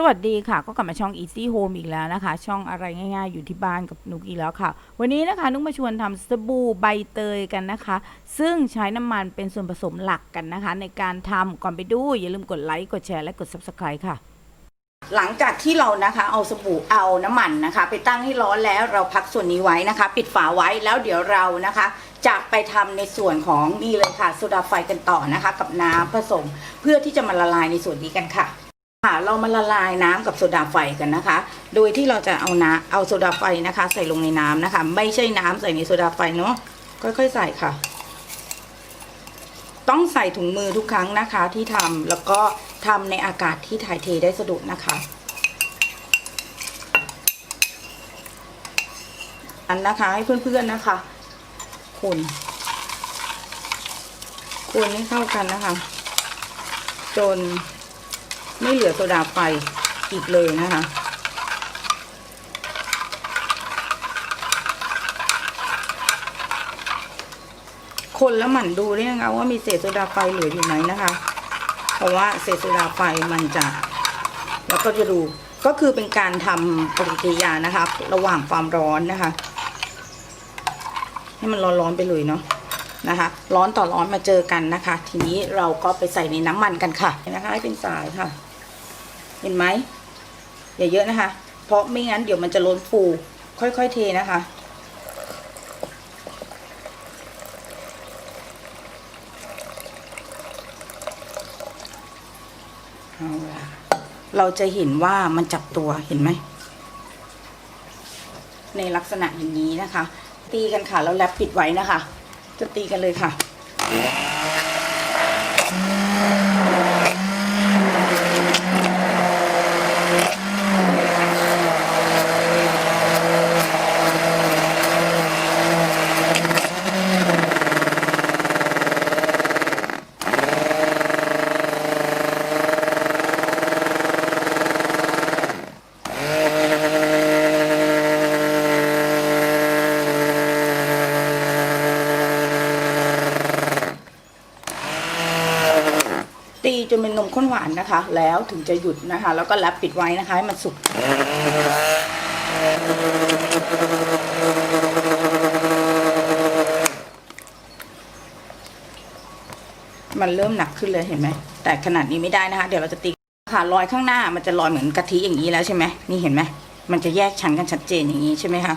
สวัสดีค่ะก็กลับมาช่อง Easy Home อีกแล้วนะคะช่องอะไรง่ายๆอยู่ที่บ้านกับนุกอีกแล้วค่ะวันนี้นะคะนุกมาชวนทำสบู่ใบเตยกันนะคะซึ่งใช้น้ำมันเป็นส่วนผสมหลักกันนะคะในการทำก่อนไปดูอย่าลืมกดไลค์กดแชร์และกด Subscribe ค่ะหลังจากที่เรานะคะเอาสบู่เอาน้ำมันนะคะไปตั้งให้ร้อนแล้วเราพักส่วนนี้ไว้นะคะปิดฝาไว้แล้วเดี๋ยวเรานะคะจะไปทำในส่วนของนี่เลยค่ะโซดาไฟกันต่อนะคะกับน้ำผสมเพื่อที่จะมาละลายในส่วนนี้กันค่ะเรามาละลายน้ำกับโซดาไฟกันนะคะโดยที่เราจะเอาโซดาไฟนะคะใส่ลงในน้ำนะคะไม่ใช่น้ำใส่ในโซดาไฟเนาะค่อยๆใส่ค่ะต้องใส่ถุงมือทุกครั้งนะคะที่ทำแล้วก็ทำในอากาศที่ถ่ายเทได้สะดวกนะคะอันนะคะให้เพื่อนๆนะคะคนให้เข้ากันนะคะจนไม่เหลือโซดาไฟอีกเลยนะคะคนแล้วหมั่นดูด้วยนะคะว่ามีเศษโซดาไฟเหลืออยู่ไหมนะคะเพราะว่าเศษโซดาไฟมันจะแล้วก็จะดูก็คือเป็นการทำปฏิกิริยานะคะระหว่างความร้อนนะคะให้มันร้อนๆไปเลยเนาะนะคะร้อนต่อร้อนมาเจอกันนะคะทีนี้เราก็ไปใส่ในน้ำมันกันค่ะนะคะให้เป็นสายค่ะเห็นไหมอย่าเยอะนะคะเพราะไม่งั้นเดี๋ยวมันจะล้นฟูค่อยๆเทนะคะเอาละเราจะเห็นว่ามันจับตัวเห็นไหมในลักษณะอย่างนี้นะคะตีกันค่ะแล้วแรปปิดไว้นะคะจะตีกันเลยค่ะตีจนเป็นนมข้นหวานนะคะแล้วถึงจะหยุดนะคะแล้วก็แรปปิดไว้นะคะให้มันสุกมันเริ่มหนักขึ้นเลยเห็นไหมแต่ขนาดนี้ไม่ได้นะคะเดี๋ยวเราจะตีค่ะลอยข้างหน้ามันจะลอยเหมือนกะทิอย่างนี้แล้วใช่ไหมนี่เห็นไหมมันจะแยกชั้นกันชัดเจนอย่างนี้ใช่ไหมคะ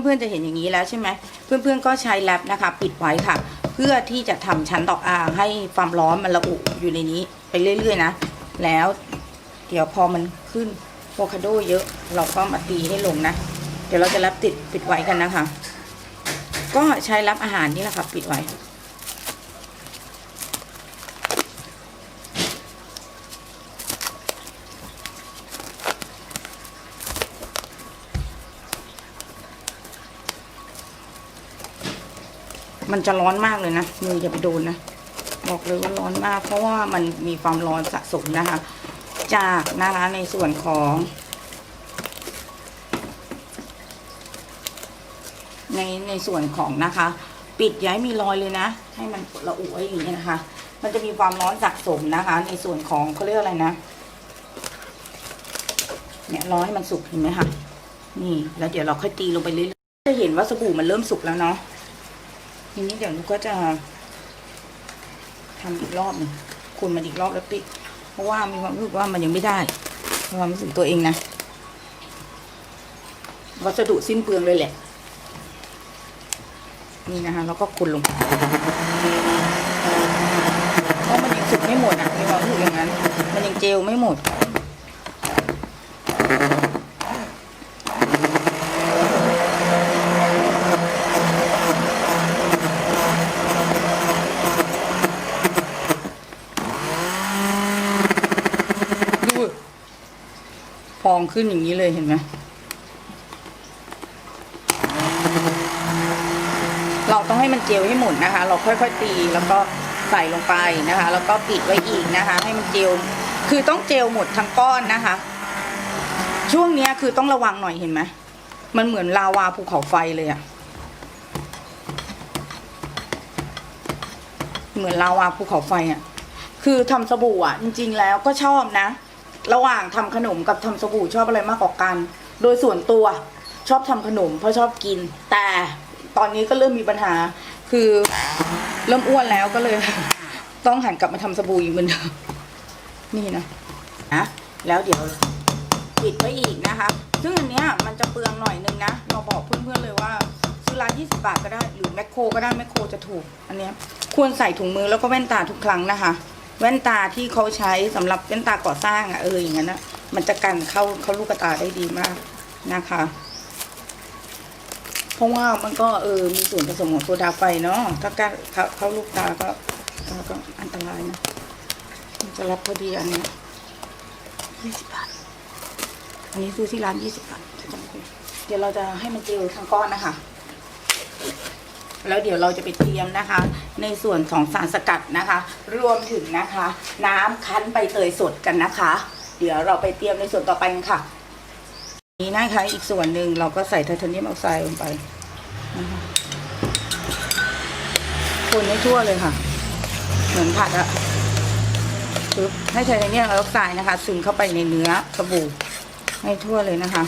เพื่อนๆจะเห็นอย่างนี้แล้วใช่ไหมเพื่อนๆก็ใช้แรปนะคะปิดไว้ค่ะเพื่อที่จะทำชั้นต่อให้ความร้อนมันระอุอยู่ในนี้ไปเรื่อยๆนะแล้วเดี๋ยวพอมันขึ้นโวคาโดเยอะเราก็มาตีให้ลงนะเดี๋ยวเราจะแรปปิดไว้กันนะคะก็ใช้แรปอาหารนี่แหละค่ะปิดไว้มันจะร้อนมากเลยนะมืออย่าไปโดนนะบอกเลยว่าร้อนมากเพราะว่ามันมีความร้อนสะสมนะคะจากนะคะในส่วนของในส่วนของนะคะปิดย้ายมีรอยเลยนะให้มันระอุไว้อย่างนี้นะคะมันจะมีความร้อนสะสมนะคะในส่วนของเขาเรียกอะไรนะเนี่ยรอให้มันสุกเห็นไหมคะนี่แล้วเดี๋ยวเราค่อยตีลงไปเรื่อยๆจะเห็นว่าสบู่มันเริ่มสุกแล้วเนาะทีนี้เดี๋ยวนุกก็จะทำอีกรอบหนึ่งคุณมันอีกรอบแล้วปิดเพราะว่ามีความรู้สึกว่ามันยังไม่ได้ความรู้สึกตัวเองนะวัสดุสิ้นเปลืองเลยแหละนี่นะคะแล้วก็คุณลงเพราะมันยังสุกไม่หมดอ่ะมีความรู้สึกอย่างนั้นมันยังเจลไม่หมดพองขึ้นอย่างนี้เลยเห็นไหมเราต้องให้มันเจลให้หมดนะคะเราค่อยๆตีแล้วก็ใส่ลงไปนะคะแล้วก็ปิดไว้อีกนะคะให้มันเจลคือต้องเจลหมดทั้งก้อนนะคะช่วงนี้คือต้องระวังหน่อยเห็นไหม มันเหมือนลาวาภูเขาไฟเลยอะเหมือนลาวาภูเขาไฟอะคือทำสบู่อะจริงๆแล้วก็ชอบนะระหว่างทำขนมกับทำสบู่ชอบอะไรมากกว่ากันโดยส่วนตัวชอบทำขนมเพราะชอบกินแต่ตอนนี้ก็เริ่มมีปัญหาคือเริ่มอ้วนแล้วก็เลย ต้องหันกลับมาทำสบู่อีกเหมือนเดิมนี่นะแล้วเดี๋ยวปิดไว้อีกนะคะซึ่งอันเนี้ยมันจะเปลืองหน่อยนึงนะเราบอกเพื่อนๆเลยว่าซื้อร้าน20 บาทก็ได้หรือแมคโครก็ได้แมคโครจะถูกอันเนี้ยควรใส่ถุงมือแล้วก็แว่นตาทุกครั้งนะคะแว่นตาที่เขาใช้สำหรับแว่นตาก่อสร้างอะอย่างนั้นนะมันจะกันเข้าลูกตาได้ดีมากนะคะเพราะว่ามันก็มีส่วนผสมของโซดาไฟเนาะถ้าการเข้าลูกตาก็อันตรายนะมันจะรับพอดีอันนี้20 บาทอันนี้ซื้อที่ร้าน20 บาทเดี๋ยวเราจะให้มันเจลทั้งก้อนนะคะแล้วเดี๋ยวเราจะไปเตรียมนะคะ ในส่วนของสารสกัดนะคะ รวมถึงนะคะ น้ำคั้นใบเตยสดกันนะคะ เดี๋ยวเราไปเตรียมในส่วนต่อไปกันค่ะนี้นะคะอีกส่วนหนึ่งเราก็ใส่ไทเทเนียมออกไซด์ลงไปนะคะคนให้ทั่วเลยค่ะเหมือนผัดอะปึ๊บให้ไทเทเนียมออกไซด์นะคะซึมเข้าไปในเนื้อสบู่ให้ทั่วเลยนะคะ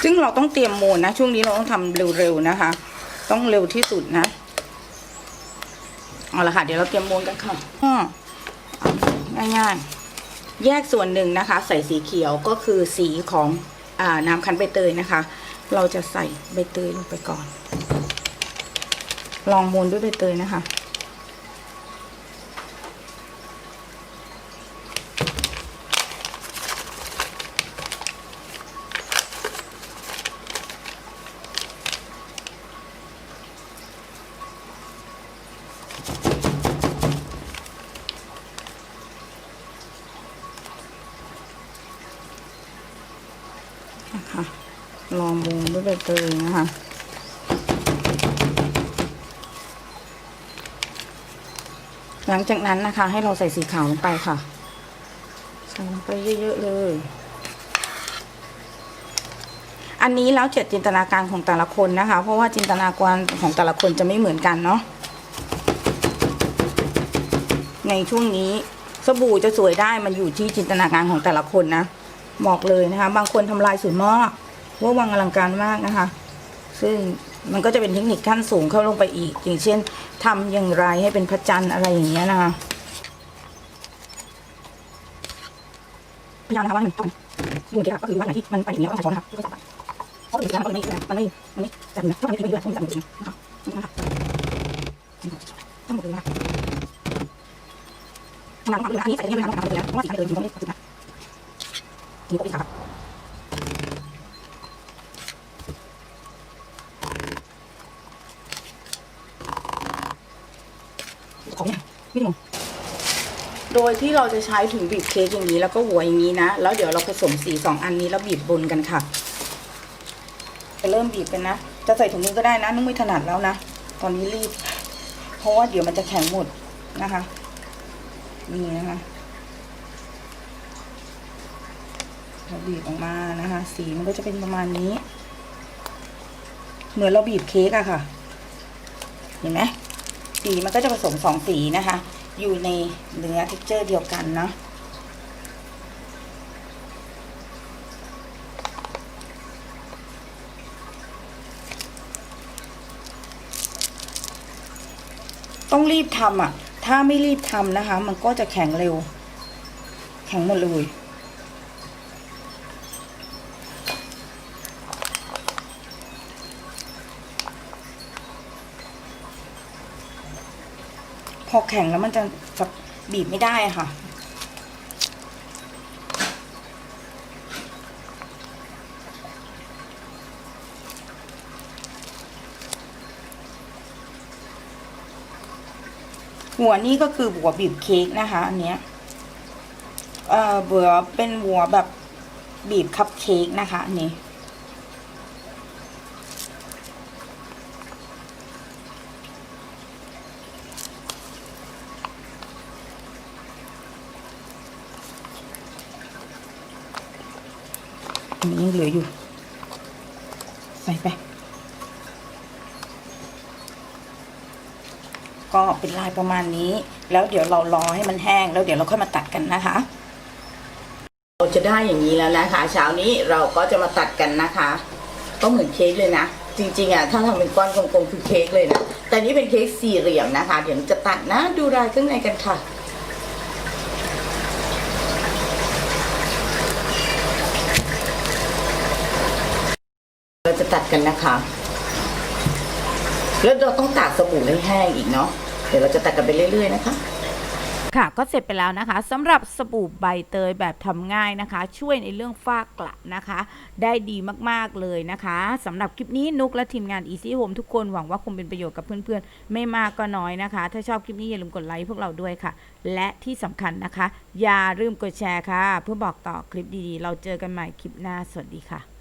ซึ่งเราต้องเตรียมโมนนะช่วงนี้เราต้องทำเร็วๆนะคะต้องเร็วที่สุดนะเอาละค่ะเดี๋ยวเราเตรียมโมนกันค่ะง่ายๆแยกส่วนหนึ่งนะคะใส่สีเขียวก็คือสีของน้ำคั้นใบเตยนะคะเราจะใส่ใบเตยลงไปก่อนลองโมนด้วยใบเตยนะคะลองมูนด้วยใบเตยนะคะหลังจากนั้นนะคะให้เราใส่สีขาวลงไปค่ะใส่ลงไปเยอะๆเลยอันนี้แล้วแต่จินตนาการของแต่ละคนนะคะเพราะว่าจินตนาการของแต่ละคนจะไม่เหมือนกันเนาะในช่วงนี้สบู่จะสวยได้มันอยู่ที่จินตนาการของแต่ละคนนะบอกเลยนะคะบางคนทำลายสวยมากว่าวังอลังการมากนะคะซึ่งมันก็จะเป็นเทคนิคขั้นสูงเข้าลงไปอีกอย่างเช่นทำอย่างไรให้เป็นพระจันทร์อะไรอย่างเงี้ยนะคะพยายามนะคะว่ามันต้องดูดีค่ะก็คือว่าไหนที่มันไปอย่างนี้ก็ต้องใช้ช้อนนะคะก็จับเพราะอื่นแล้วมันไม่จับนะถ้ามันไม่จับมันไม่จับนะคะต้องหมดเลยนะคะทำงานของเราอันนี้ใส่ได้ไม่ทำงานเลยนะเพราะว่าสีมันเลยอยู่ตรงนี้นะนี่ก็เป็นค่ะโดยที่เราจะใช้ถุงบีบเค้กอย่างนี้แล้วก็หัวอย่างนี้นะแล้วเดี๋ยวเราผสมสี2 อันนี้แล้วบีบบนกันค่ะจะเริ่มบีบกันนะจะใส่ถุงมือก็ได้นะนุ่งไม่ถนัดแล้วนะตอนนี้รีบเพราะว่าเดี๋ยวมันจะแข็งหมดนะคะนี่นะคะเราบีบออกมานะคะสีมันก็จะเป็นประมาณนี้เหมือนเราบีบเค้กอะค่ะเห็นไหมสีมันก็จะผสม2 สีนะคะอยู่ในเนื้อเท็กเจอร์เดียวกันเนาะต้องรีบทำอ่ะถ้าไม่รีบทำนะคะมันก็จะแข็งเร็วแข็งหมดเลยพอแข็งแล้วมันจะบีบไม่ได้ค่ะหัวนี่ก็คือหัวบีบเค้กนะคะอันเนี้ยหัวเป็นหัวแบบบีบคัพเค้กนะคะอันนี้ นนี้ยังเหลืออยู่ใส่ไปก็เป็นลายประมาณนี้แล้วเดี๋ยวเรารอให้มันแห้งแล้วเดี๋ยวเราค่อยมาตัดกันนะคะเราจะได้อย่างนี้แล้วนะคะเช้านี้เราก็จะมาตัดกันนะคะก็เหมือนเค้กเลยนะจริงๆอ่ะถ้าทำเป็นก้อนกลมๆคือเค้กเลยนะแต่นี่เป็นเค้กสี่เหลี่ยมนะคะเดี๋ยวจะตัดนะดูลายข้างในกันค่ะเราจะตัดกันนะคะแล้วเราต้องตากสบู่ให้แห้งอีกเนาะเดี๋ยวเราจะตัดกันไปเรื่อยๆนะคะค่ะก็เสร็จไปแล้วนะคะสำหรับสบู่ใบเตยแบบทำง่ายนะคะช่วยในเรื่องฝ้ากระนะคะได้ดีมากๆเลยนะคะสำหรับคลิปนี้นุกและทีมงาน Easy Home ทุกคนหวังว่าคงเป็นประโยชน์กับเพื่อนๆไม่มากก็น้อยนะคะถ้าชอบคลิปนี้อย่าลืมกดไลค์พวกเราด้วยค่ะและที่สำคัญนะคะอย่าลืมกดแชร์ค่ะเพื่อบอกต่อคลิปดีๆเราเจอกันใหม่คลิปหน้าสวัสดีค่ะ